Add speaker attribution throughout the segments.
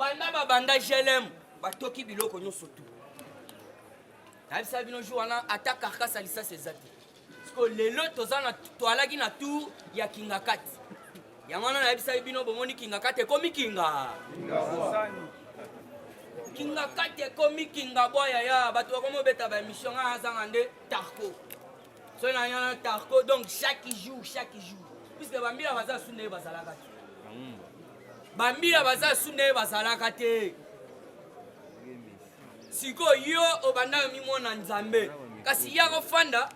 Speaker 1: banda banda GLM batoki biloko nyonso tu nayebisa bino jour wana ata karkasa lisasi eza te parceke lelo toalaki na tour ya kingakati yango wana nayebisa bino bomoni kingakati ekomi kinga kingakati ekomi kinga bwaya ya bato bakomi obeta baémission nga azanga nde tarko so nayana tarko donc chaque jour puisque bambila baza su nde bazalaka te bambila baza su nde bazalaka te sikoyo yo obanda yo mimona nzambe kasi ya kofanda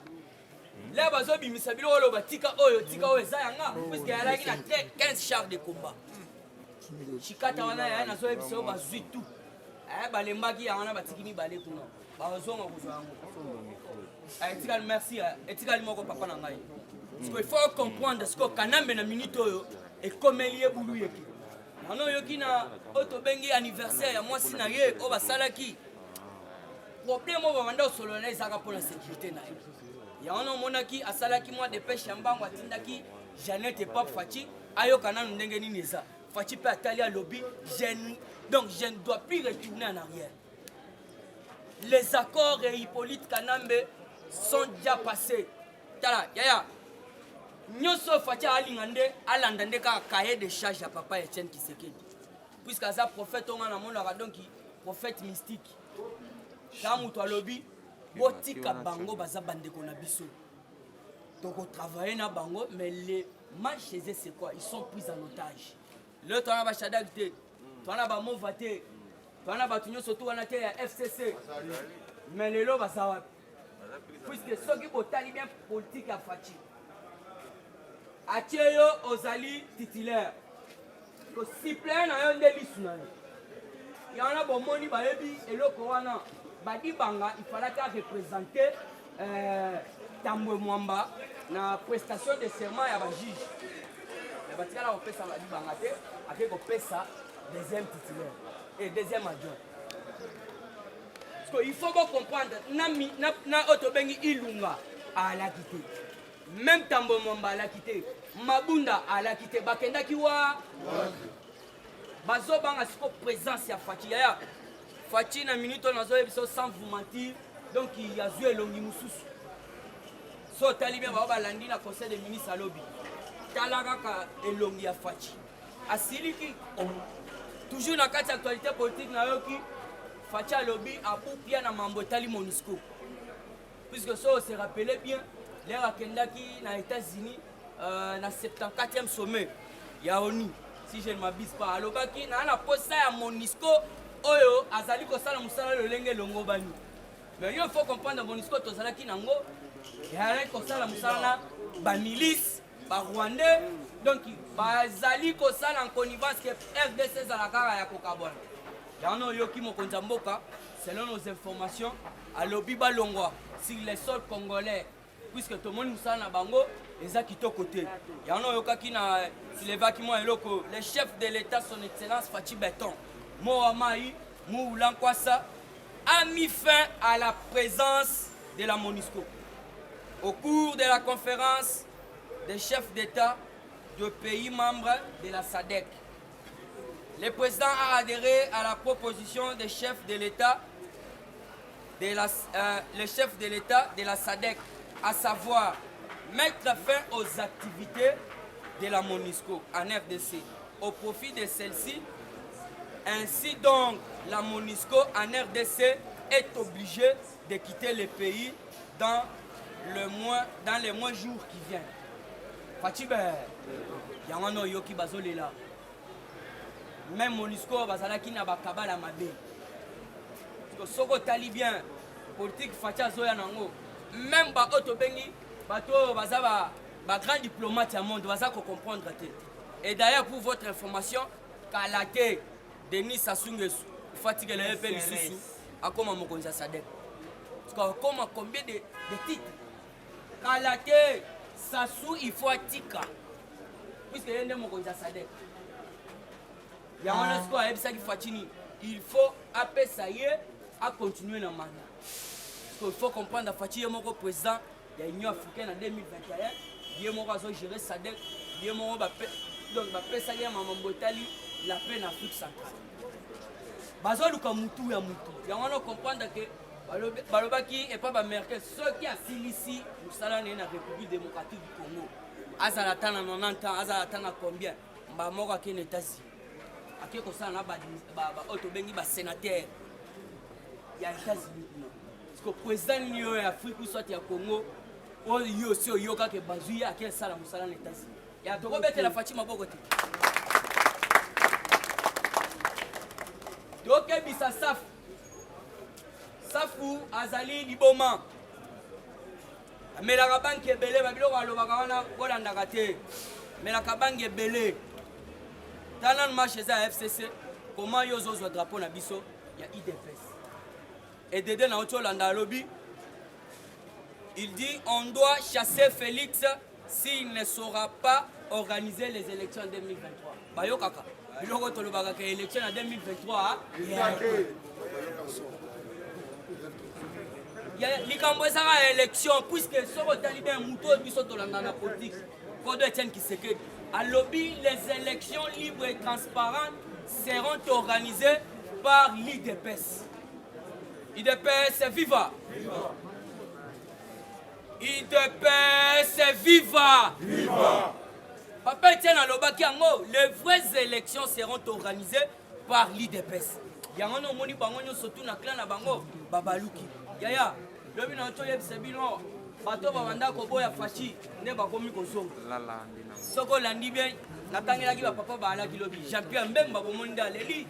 Speaker 1: le bazobimisa biloko oloba tika oyo eza yanga puisque yalaki na 15 chars de combat chikata wana yaya nazoyebisa yo bazwi tu balembaki yango wana batiki mibale kuna bazonga kozwa yango merci etikali moko papa na ngai parceque il faut comprendre siko kanambe na minute oyo ekomeli ye bulu yeke nano oyoki na oyo tobengi anniversaire ya mwasi na ye oyo basalaki problème oyo bamanda osolola na ezalaka mpona sécurité na ye yango wana omonaki asalaki mwa depêche ya mbango atindaki Jeannette Pape Fachi ayoka nanu ndenge nini eza Fachi mpe atali alobi donc je ne dois plus retourner en arrière. Les accords et Hippolyte Kanambe sont déjà passés. Tala, yaya. Nyonso Fachi alingande alandande ka cahier de charge à papa Etienne Tshisekedi. Puisque ça prophète on a monaka donc prophète mystique. Kamu to alobi botika bango baza bandeko na biso. Donc on travaille na bango mais les mal chez eux c'est quoi? Ils sont pris en otage. Le temps va chadakte. Twana ba movate twana batu nyonso tu wana te ya FCC mais lelo basawa puisque soki botali bien politique ya Fachi atieyo ozali titulaire ko suppléant na yo nde lisu na yo yana bomoni bayebi eloko wana badi banga il fallait ka représenter Tambwe Mwamba na prestation de serment ya ba juge ya batikala kopesa badi banga te ake kopesa deuxième titulaire et deuxième adjoint. Parce qu'il faut comprendre, na otobengi Ilunga à la quitté. Même Tambwe Mwamba à la quitté. Mabunda à la quitté. Bakenda kiwa. Bazo banga siko présence ya Fachi. Fachi na minute on a sans vous mentir. Donc il y a joué longi mususu. So talibien ba landi na conseil des ministres à lobby. Talaga ka elongi ya Fachi. Asiliki toujours dans la actualité politique na yoki Fachi alobi abu pia na mambo etali MONUSCO puisque ça on se rappelait bien l'air akendaki na États-Unis na 74e sommet ya ONU si je ne m'abuse pas alobaki na posta ya MONUSCO oyo azali kosala musala lolenge longo bani mais il faut comprendre MONUSCO tozalaki nango ya kosala musala na ba milice ba Rwandais donc bazali kosala en connivence que FDC zalakara ya kokabwana yano yoki mokonzi mboka selon nos informations alobi balongwa sur les sols congolais puisque tout le monde musala na bango eza kitoko te yano yokaki na silevaki mo eloko le chef de l'état son excellence Fachi Beton Mohamai Moula Nkwasa a mis fin à la présence de la MONUSCO au cours de la conférence des chefs d'état de pays membres de la SADC. Le président a adhéré à la proposition des chefs de l'État de la SADC, à savoir mettre fin aux activités de la MONUSCO en RDC au profit de celle-ci. Ainsi donc, la MONUSCO en RDC est obligée de quitter le pays dans les mois jours qui viennent. Fachi yango no yoki bazolela même MONUSCO bazalaki na bakabala mabe parce que soko tali bien politique Fachi azoya nango même ba otobengi bato bazaba ba grand diplomate ya monde baza ko comprendre te et d'ailleurs pour votre information Kalate Denis Sassou Nguesso fatigue le EP lisusu akoma mokonzi ya SADC parce que comme combien de titres Kalate Sassou il faut atika puisque yende mokonzi SADC yango siko ayebisaki Fachini il faut apesa ye à continuer na mandat parce qu'il faut comprendre Fachi ye moko président ya Union africaine en 2021 ye moko azo gérer SADC ye moko donc bapesaki ya mambo etali la paix en Afrique centrale. Bazoluka mutu ya mutu. Ya wana comprendre que balobaki et pas américain ceux qui asilisi musala na République démocratique du Congo. Azala tana 90 ans, azala tana combien? Ba moko ki na États-Unis. Aki ko sana ba auto bengi ba sénateur. Ya États-Unis. Parce que président ni ya Afrique ou soit ya Congo, o yo si yo ka ke bazui aki sala musala na États-Unis. Ya to ko bete la Fatima Bogote. Donc bisa safu azali liboma amelaka banke ebele babiloko alobaka wana bolandaka te amelaka banke ebele tala na marche eza ya FCC comment yo ozozwa drapeau na biso ya IDPS et dede na oti olanda alobi il dit on doit chasser Félix s'il ne saura pas organiser les élections en 2023 bayokaka biloko tolobaka ke élection en 2023 likambo ezaka élection puisque soko otali bien moto oyo biso tolanda na politique kodo Etienne Tshisekedi alobi les élections libres et transparentes seront organisées par l'IDPS. IDPS viva! IDPS viva! Papa Etienne alobaki yango les vraies élections seront organisées par l'IDPS. Yango no moni bango nyonso tu na clan na bango babaluki. Yaya lobi na to yebisa bino bato babanda koboya fachi nde bakomi kozonga soko landi bien nakangelaki bapapa baalaki lobi Jean-Pierre Mbemba bomoni nde aleli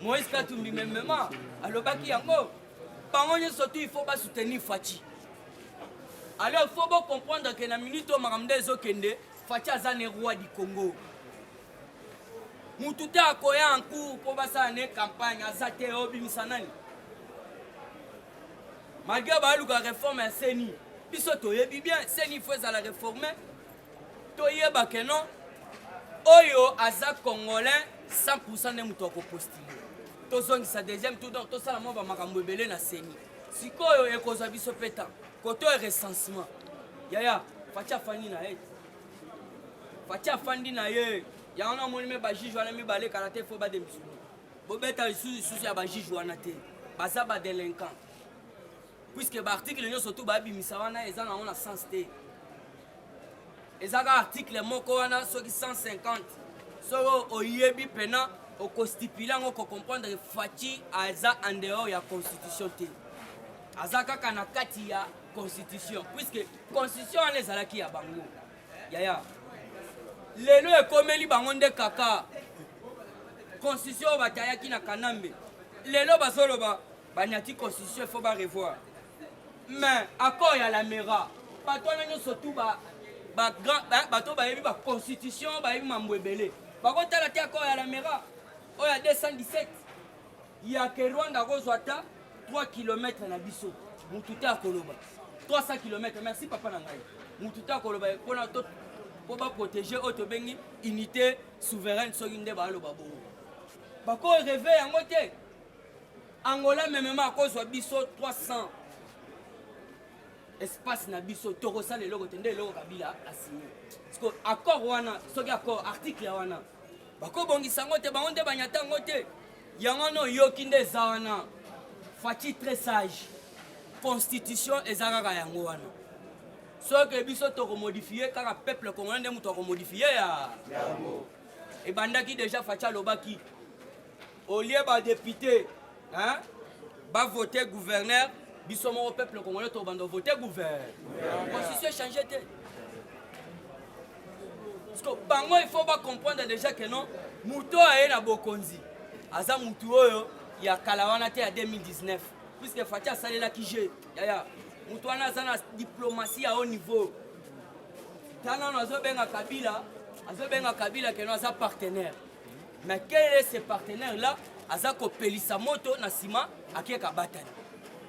Speaker 1: Moïse Katumbi memema alobaki yango bango nyonso tu il faut basoutenir fachi. Alors il faut comprendre que na minute o makambo nde ezokende fachi aza ne roi du Congo mutu te akoya en cours mpo basala ne campagne aza te obimisa nani. Malgré la réforme à Seni, biso toyebi bien, Seni faut la réformer. Toyeba que non, Oyo aza congolais 100% de mutoko postulé. Tozongi sa deuxième tour donc to sala mo ba makambo ebele na Seni. Sikoyo ekoza biso peta, koto recensement. Yaya, facha fandi na ye. Facha fandi na ye. Ya ona moni me ba juge wana mi balé karaté fo ba demisu. Bobeta isu ya ba juge wana te. Baza ba délinquant. Puisque l'article est surtout en sens T. Et ça article moko wana soki 150. So oyebi pena o constipilant ko comprendre fachi aza en dehors ya constitution T. Azaka kana kati ya constitution puisque constitution les alaki ya bango. Yaya. Lelo ekomeli bango nde kaka. Constitution batayaki na kanambe. Lelo basoloba banyati constitution faut ba revoir. Mais accord ya la mera bato wana surtout bato bayebi ba constitution bayebi mambo ebele bakotala te accord ya la mera oyo ya 217 ya ke Rwanda kozwa ta 3 km na biso mutu te akoloba 300 km. Merci papa na ngai mutu te akoloba mpona po baprotéger oyo tobengi unité souveraine soki nde baloba bongo bako reve yango te. Angola memema akozwa biso 300 espace na biso torosa lelo kotende lelo kabila asigné parce que accord wana soki accord article wana bako bongisa ngo te bango nde banyata ngo te yango no yoki nde eza wana fachi très sage constitution ezakaka yango wana soki biso tokomodifie kaka peuple congolais nde moto akomodifie ya yango ebandaki déjà fachi alobaki au lieu ba député hein ba voter gouverneur biso mon peuple congolais to bando voter gouverneur constitution changer te parce que bango il faut pas comprendre déjà que non muto aye na bokonzi aza mutu oyo ya kalawana te ya 2019 puisque Fatia salela ki je yaya mutu wana aza na diplomatie à haut niveau tana na zo benga Kabila que nous aza partenaire. Mais quel est ce partenaire là aza ko pelisa moto na sima akeka batani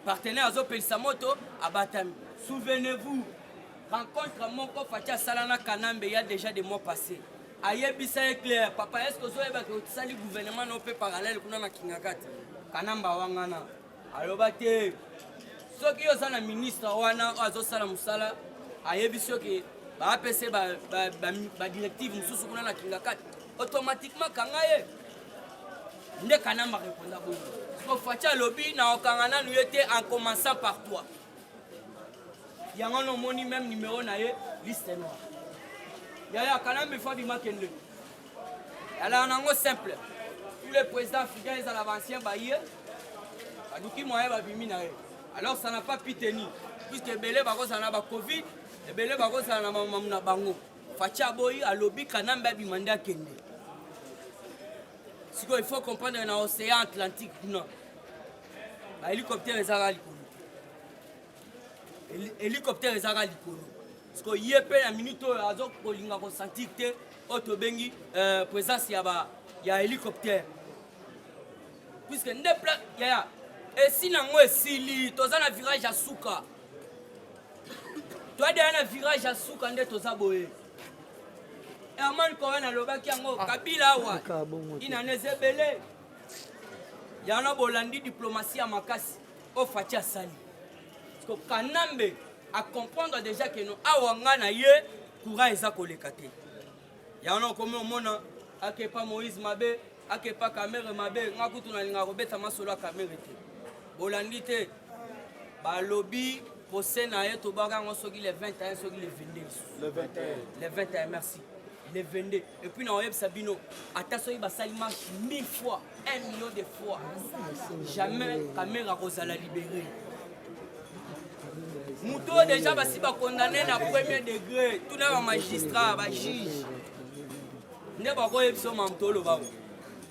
Speaker 1: partenaire azo pelisa moto abatami. Souvenez-vous, rencontre moko Fatia Salana Kanambe il y a déjà des mois passés. Ayebisa est clair, papa est-ce que vous avez que sali gouvernement no peut parallèle kuna na Kingakati Kanamba wangana alobate soki yo sana ministre wana azo sala musala ayebisa que ba APC ba directive mususu kuna na Kingakati automatiquement kangaye nde kanamba répondre boye parce que Fatia lobby na okangana nous était en commençant par toi yango no moni même numéro na ye liste noire yaya kanamba fa bima kende alors nango simple tous les présidents africains ils à l'avancien baye aduki moyen ba bimi na ye alors ça n'a pas pu tenir puisque belé ba koza na ba covid et belé ba koza na mamu na bango Fatia boy a lobby kanamba bimanda kende. Il faut comprendre dans l'océan Atlantique, non. L'hélicoptère est à l'icône. L'hélicoptère est à l'icône. Parce qu'il y a une minute où on a ressenti que la présence il y a un hélicoptère. Puisque il y a et si nous avons un virage à Souka, tu as un virage à Souka, tu as Herman Cohen a lobaki yango Kabila wa inaneze belé yana bolandi diplomatie à makasi au Fatia Sali parce que Kanambe a comprendre déjà que nous awanga na ye courant eza koleka te yana comme omona akepa Moïse Mabe akepa Kamere Mabe ngakutu na linga robeta masolo Kamere te bolandi te ba lobby procès na ye to baka ngo soki le 21 soki le 22 le 21 merci les 22 et puis dans Sabino attention il va salir marche 1000 fois 1 million de fois jamais caméra Rosala libérée Mouto déjà va si condamné à premier degré tout dans magistrat va juge ne va pas être son mantolo va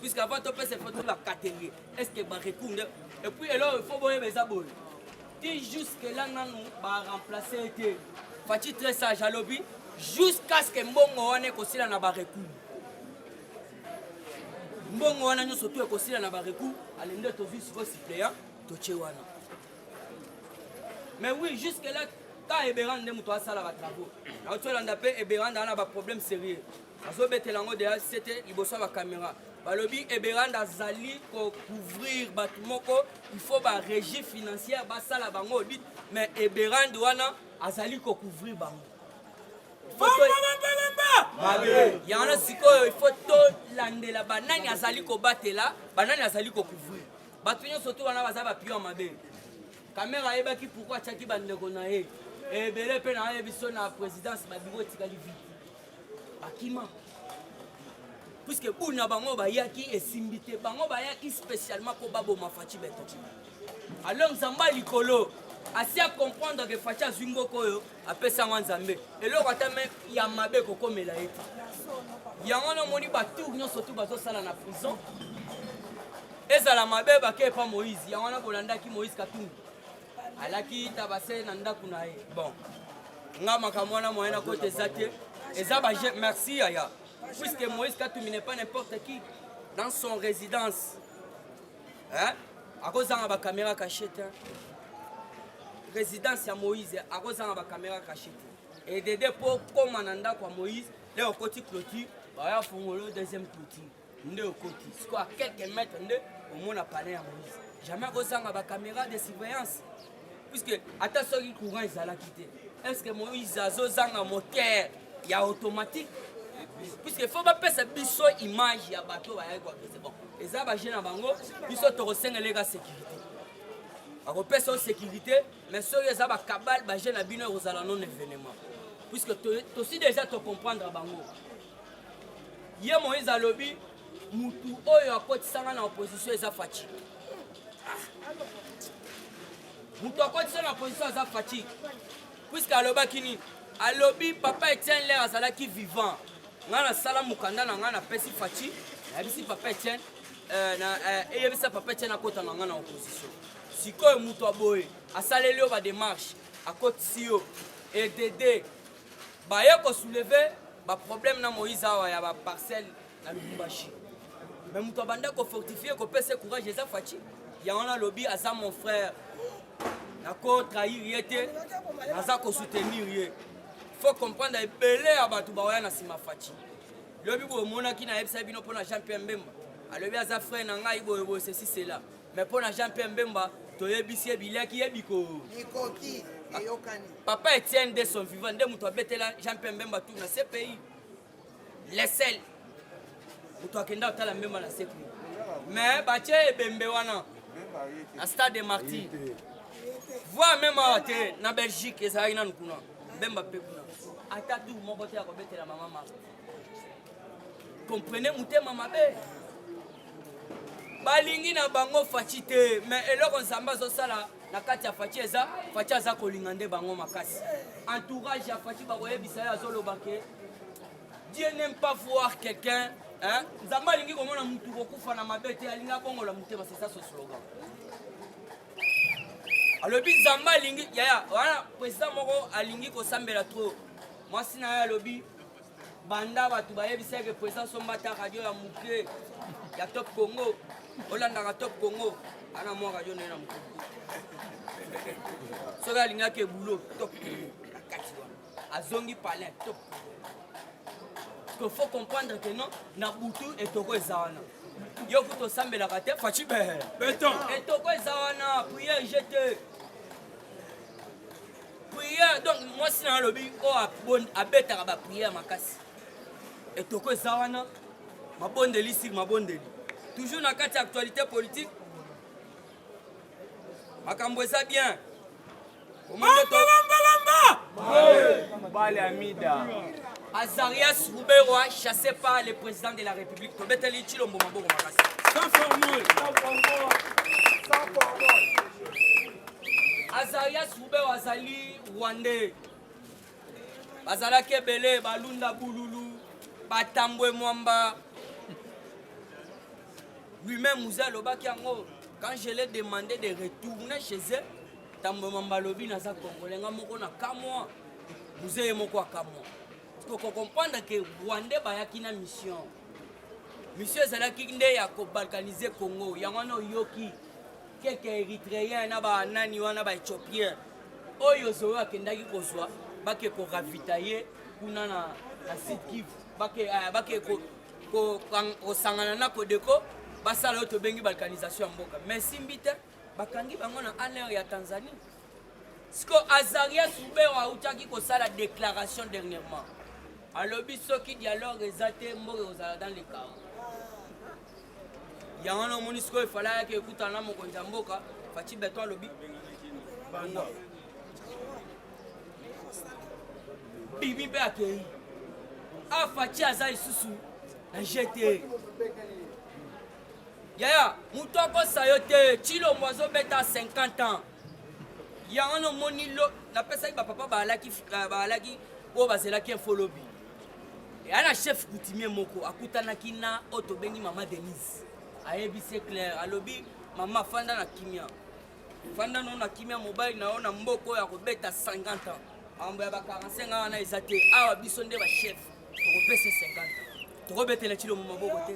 Speaker 1: puisqu'avant tu peux se faire la catégorie est-ce que va recours et puis alors il faut voir les abonnés dit jusque là nous va remplacer été Fati très sage à lobby jusqu'à ce que mbongo wane kosila na ba recours mbongo wana nyo surtout kosila na ba recours alende to vu sur suppléant to chewana mais oui jusque là ta Eberand ne muto asala ba travaux na otola ndape Eberand na ba problème sérieux azo betelango de c'était liboso ba caméra balobi Eberand azali ko couvrir batumoko il faut ba régie financière ba sala bango dit mais Eberand wana azali ko couvrir bango il y en a sikoyo il faut to landela banani azali ko batela banani azali ko couvrir batunyo surtout wana baza ba pio mabe caméra ebaki pourquoi tchaki bandeko na ye et belé pe na ye biso na présidence ba biro tikali vite akima puisque buna bango bayaki esimbité bango bayaki spécialement ko baboma Fachi beto alors nzamba likolo asi à comprendre que Fatia Zwingoko yo apesa nzambe eloko atame ya mabe kokomela ete yango na moni ba tour nyonso tout bazo sala na prison ezala mabe ba ke pa Moïse yango na bolandaki Moïse Katumbi alaki tabase na ndaku na ye bon nga makamwana moyena côté zate eza ba merci yaya puisque Moïse Katumbi n'est pas n'importe qui dans son résidence hein à cause de la caméra cachée résidence à Moïse à cause de la caméra cachée et des dépôts comme ananda quoi Moïse là au côté clôture bah font le deuxième clôture ndé au côté soit quelques mètres ndé au monde a parlé à Moïse jamais à cause de la caméra de surveillance puisque attention il courant ils allaient quitter est-ce que Moïse a zanga moteur il y a automatique puisque faut pas passer biso image ya bateau ba quoi c'est bon et ça va gêner bango biso to resenga les gars sécurité a repère sécurité mais ceux les a ba cabal ba gêner bino rozala non événement puisque to aussi déjà te comprendre bango yé Moïse a lobby mutu oyo akotisanga na opposition eza Fachi mutu akotisanga na opposition eza Fachi puisque aloba kini a lobby papa Etienne l'air azala qui vivant ngana sala mukanda na ngana pesi Fachi na bisi papa Etienne eyebisa papa Etienne akota na ngana opposition sikoyo mutu aboye asaleli yo ba démarche akotisi yo EDD ba ye ko soulever ba problème na Moïse awa ya ba parcelle na Lubumbashi mais mutu abanda ko fortifier ko pese courage eza Fachi ya on a lobby aza mon frère nako trahir yete naza ko soutenir ye faut comprendre belé à batu bawaya na sima Fachi lobi bo mona ki na yebisa bino pona Jean-Pierre Mbemba alobi aza frère na ngai bo ceci c'est là mais pona Jean-Pierre Mbemba to yebisi bilaki yebiko
Speaker 2: Nikoki eyokani
Speaker 1: papa Etienne de son vivant de muto betela Jean-Pierre Mbemba tout na ce pays les sel moto akenda otala mbemba na seku mais batie ebembe wana na stade de martyr voir même awa te na Belgique ezalaki nanu kuna mbemba mpe kuna ata tour moko te ya kobetela mama Marthe comprenez motema mabe balingi na bango faci te mais eloko nzambe azosala na kati ya faci aza kolinga nde bango makasi entourage ya faci bakoyebisa ye azoloba ke Dieu n'aime pas voir quelqu'un nzambe alingi komona mutu kokufa na mabe te alingi abongola motema, c'est ça ce slogan. Alobi nzambe alingi yaya wana président moko alingi kosambela trop mwasi na ye alobi banda bato bayebisa ke président sombata radio ya moke ya Top Congo olandaka Top Congo ana mwa radio na ye na moke soki alingaki ebulo Top Congo akati wana azongi palin Top Congo. Faut comprendre que non na butu etoko eza wana yo kuto osambelaka te faci beton etoko eza wana prière jete prière donc mwasi na alobi oyo abetaka baprière makasi etoko eza wana mabondeli sir mabondeli toujours na kati ya actualité politique makambo eza bien
Speaker 3: Bale Amida
Speaker 1: Azarias Rouberoa chassé par le président de la République tobeteli Chilombo Maboko makasi
Speaker 3: sans formule
Speaker 1: Azarias Rouberoa azali Rwandais bazalaki ebele balunda bululu batambwe mwamba lui-même Moussa alobaki yango quand je l'ai demandé de retourner chez eux tambwe mwamba lobi naza congolais nga moko na kamwa Moussa ye moko akamwa faut comprendre que Rwandais bayaki na mission ezalaki nde ya kobalkanize Congo yango wana oyoki keke érythréen na banani wana baéthiopien oyo ozoyo akendaki kozwa bake koravitaye kuna na sud Kivu bake kosangana na Kodeko basala oyo tobengi balkanisation ya mboka mais simbi te bakangi bango na aner ya Tanzanie siko Azarias Rouberoa autaki kosala déclaration dernièrement alobi soki dialogue eza te mboka kozala dans le chaos yango na omoni sikoyo efala yaki ekutana na mokonzi ya mboka faci beton alobi bibi mpe akei afaci aza lisusu na jete yaya moto akosa yo te Chilombo azobeta 50 ans yango na omoni napesaki bapapa baalaki oyo bazelaki info lobi ana chef coutumier moko akutanaki na oyo tobengi mama Denise ayebisi clair alobi mama fanda na kimia fanda no na kimia mobali na yo na mboko ya kobeta 50 ans ambo ya ba 45 ans wana eza te awa biso nde ba chef tokopesa 50 ans tokobetela Chilombo maboko te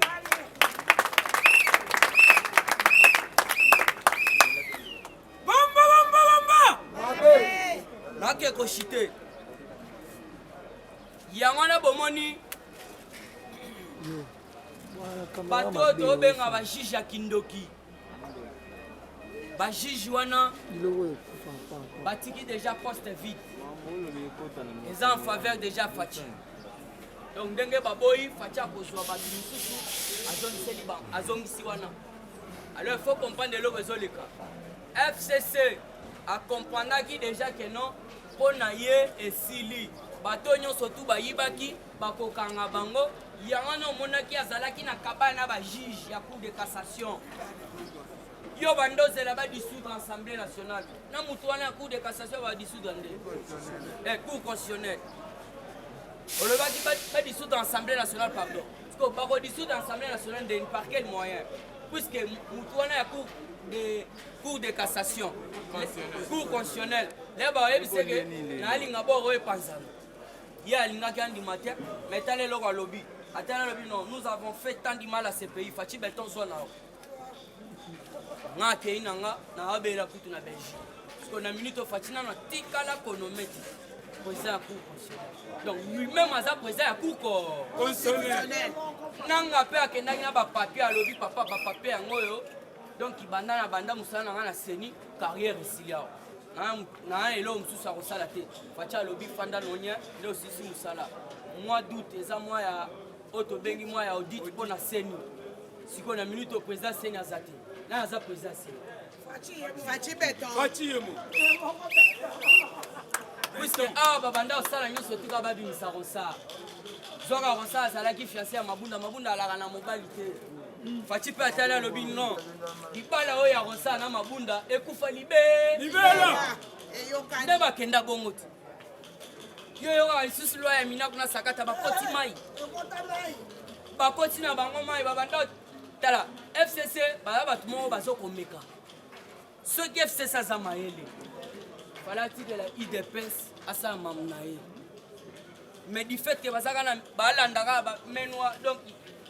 Speaker 1: nake koshite yango na bomoni bato oyo tobenga bajuge ya kindoki bajuge wana batiki déjà poste vide eza en faveur déjà Faci donc ndenge baboyi Faci akozwa bato misusu azongisi wana alors il faut comprendre eloko ezoleka FCC akomprendaki déjà que non mpo na ye esili bato nyonso tu bayibaki bakokanga bango yango na omonaki azalaki na kabale na bajuge ya cour de cassation yo bandozela badissoudre assemblée nationale na mutu wana ya cour de cassation badissoudre nde cour constitutionnelle olobaki badissoudre assemblée nationale pardon parce que bakodissoudre assemblée nationale nde par quel moyen puisque mutu wana ya cour de cassation cour constitutionnelle le bayebise ke naalinga boro epanzana ye alingaki andima te mais tala eloko alobi atala alobi non nous avons fait tant de mal à ce pays Faci beton zwa na nga akei na nga na abela kutu na Belgique parce que na minute Faci nano atikala konometi président ya cour constitutionnelle donc lui-même aza président ya cour constitutionnelle nanga mpe akendaki na bapapier alobi papa bapapier yango oyo donc banda na banda mosala na nga na seni carrière esili awa na eloko mosusu akosala te Faci alobi fanda nonia nde osisi mosala mois d'août eza mois oto bengi moi ya audit pour na seni siko na minute au président seni azate na aza président seni
Speaker 2: Fachi Beton
Speaker 3: Fachi yemo
Speaker 1: puisque awa babanda osala nyonso tika babimisa rosa zoka rosa azalaki fiancé ya mabunda alaka na mobali te Fachi mpe atali alobi non libala oyo ya rosa na mabunda ekufa libela nde bakenda bongo te yo yoka lisusu lwa ya mina kuna sakata bakoti mai bakoti na bango mai babanda tala FCC baza bato moko bazokomeka soki FCC aza mayele fala atikela IDPS asala mamu na ye mais du fait ke bazaka na balandaka bamenwa donc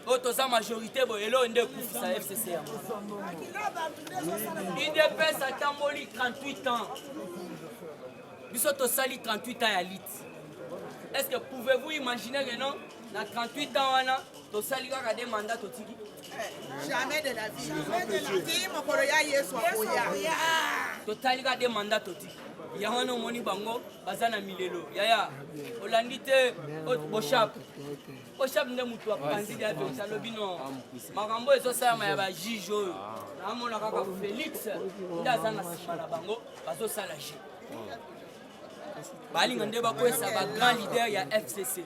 Speaker 1: oyo toza majorité boye elo nde ekufisa FCC yango IDPS atamboli 38 ans biso tosali 38 ans ya liti. Est-ce que pouvez-vous imaginer que non, dans 38 ans, tu as sali des mandats totiki?
Speaker 2: Jamais de la vie. Jamais de la vie. Mon coloya yeso akoya.
Speaker 1: Tu as des mandats totiki. Il y a un homme qui bango, bazana milelo. Yaya, Olandite, Boshap. Boshap n'est mutua candidat avec Salobino. Marambo est aussi un ma jijo. Namon la kaka Félix. Ndazana simala bango, bazo salaji. Balinga nde bakwesa ba grand leader ya FCC.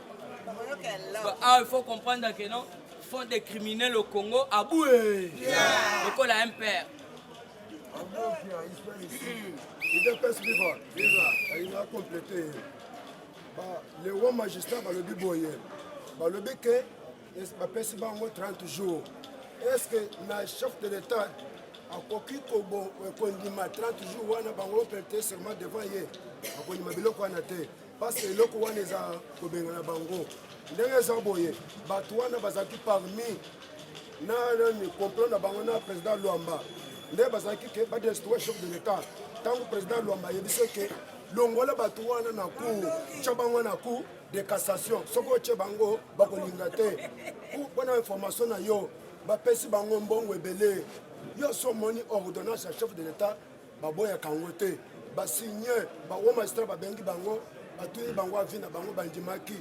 Speaker 1: Ah, il faut comprendre que non, font des criminels au Congo à boué. Donc la MPR.
Speaker 4: Il est pas suivant. Il a complété. Le roi magistrat va le biboyer. Le béquet, il va passer 30 jours. Est-ce que le chef de l'État a coquille Kobo, qu'on dit 30 jours, on a prêté seulement devant hier. Parce que le roi n'est pas Kobengana Bango. Ndenge zaboye batwana bazaki parmi na comprendre bangona président Luamba ndenge bazaki ke ba destroy chef de l'état tant président Luamba yebise ke longola batwana na cour chabango na cour de cassation soko che bango bakolinga te ku bona information na yo ba pesi bango mbongo ebele yo so moni ordonnance ya chef de l'état baboya kangote ba signer ba wo magistrat ba bengi bango batuyi bango avina bango bandimaki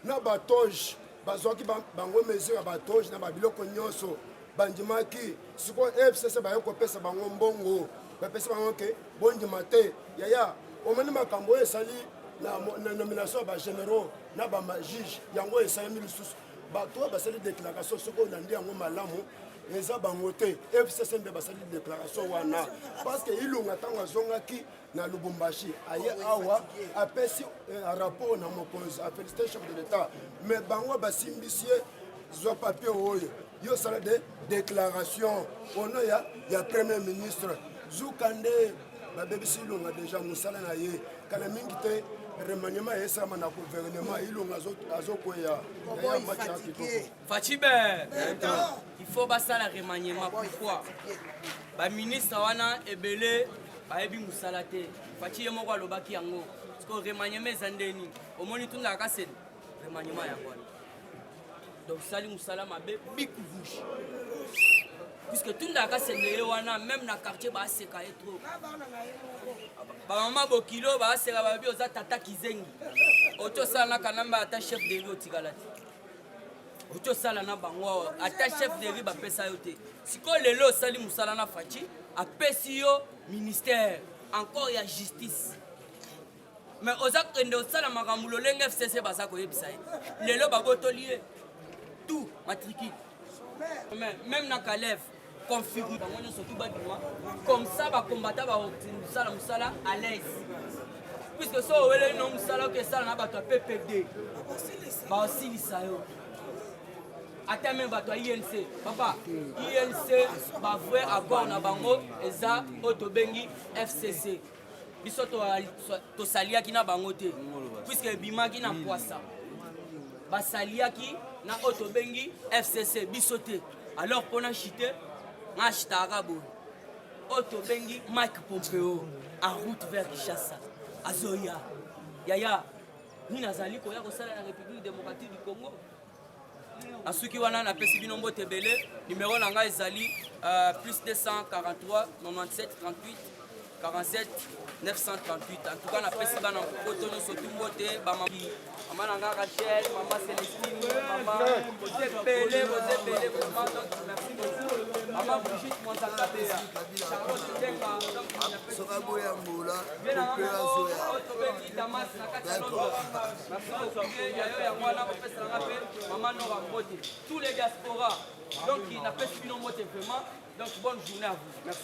Speaker 4: na batoge bazwaki bango mesure ya batoge na babiloko nyonso bandimaki sikoyo FCC baye kopesa bango mbongo bapesa bango ke bondima te yaya omoni makambo oyo esali na nomination ya bagénéraux na bamajuge yango esalemi lisusu bato oyo basali déclaration soki olandi yango malamu eza bango te FCC nde basali déclaration wana parce que ilunga ntango azongaki na Lubumbashi aye awa apesi rapport na mokonzi afélicité chef de l'état mais bango basimbisi ye zwa papier oyo yo sala de déclaration ono ya premier ministre zukande babebisi ilunga déjà mosala na ye kana mingi te remaniement esama na gouvernement ilunga azokweya ya match ya kitoko
Speaker 1: Fachibe, il faut basala remaniement. Pourquoi? Ba ministre wana ebele bayebi musala te. Fachi yemo kwa lobaki yango. Parce que remaniement ezandeni. Omoni tunda kasedi remaniement ya wana. Donc sali musala mabe biku bouche. Puisque tunda kasedi wana même na quartier ba seka trop. Ba mama bokilo ba seka ba bi oza tata kizengi. Oto sala kanamba ata chef de l'eau tigalati. Oto sala na bango ata chef de riz bapesa yo te siko lelo sali musala na Fachi apesi yo ministère encore ya justice mais oza kende osala makambo lolenge FCC baza koyebisa ye lelo babotoli ye tout matricule même na Kalev configure bango nyonso tout babima comme ça bakombata baosala musala à l'aise puisque so owele no musala oke esala na bato ya PPD baosilisa yo ata même bato ya INC papa INC bavrai accord na bango eza oyo tobengi FCC biso tosaliaki na bango te puisque ebimaki na poisa basaliaki na oyo tobengi FCC biso te alors mpona chite nga chitaka boye oyo tobengi Mike Pompeo en route vers Kinshasa azoya yaya nini azali koya kosala na République démocratique du Congo asuki wana na pesi bino mbote belé numéro na ngai ezali plus 243 97 38 47 938 en tout cas na pesi bana poto nyonso tu mbote bamambi Maman Nanga Rachel, maman Célestine, maman vous êtes belé, vraiment, donc merci beaucoup. Maman Brigitte Montakabea, Charlotte Tenga, donc bien avant, Otobeki Damas, Nakata Londres. Merci beaucoup, Yayo Yamwana, professeur Rapé, maman Nora Mbote, tous les diasporas, donc qui n'a pas suivi nos mots vraiment, donc bonne journée à vous. Merci.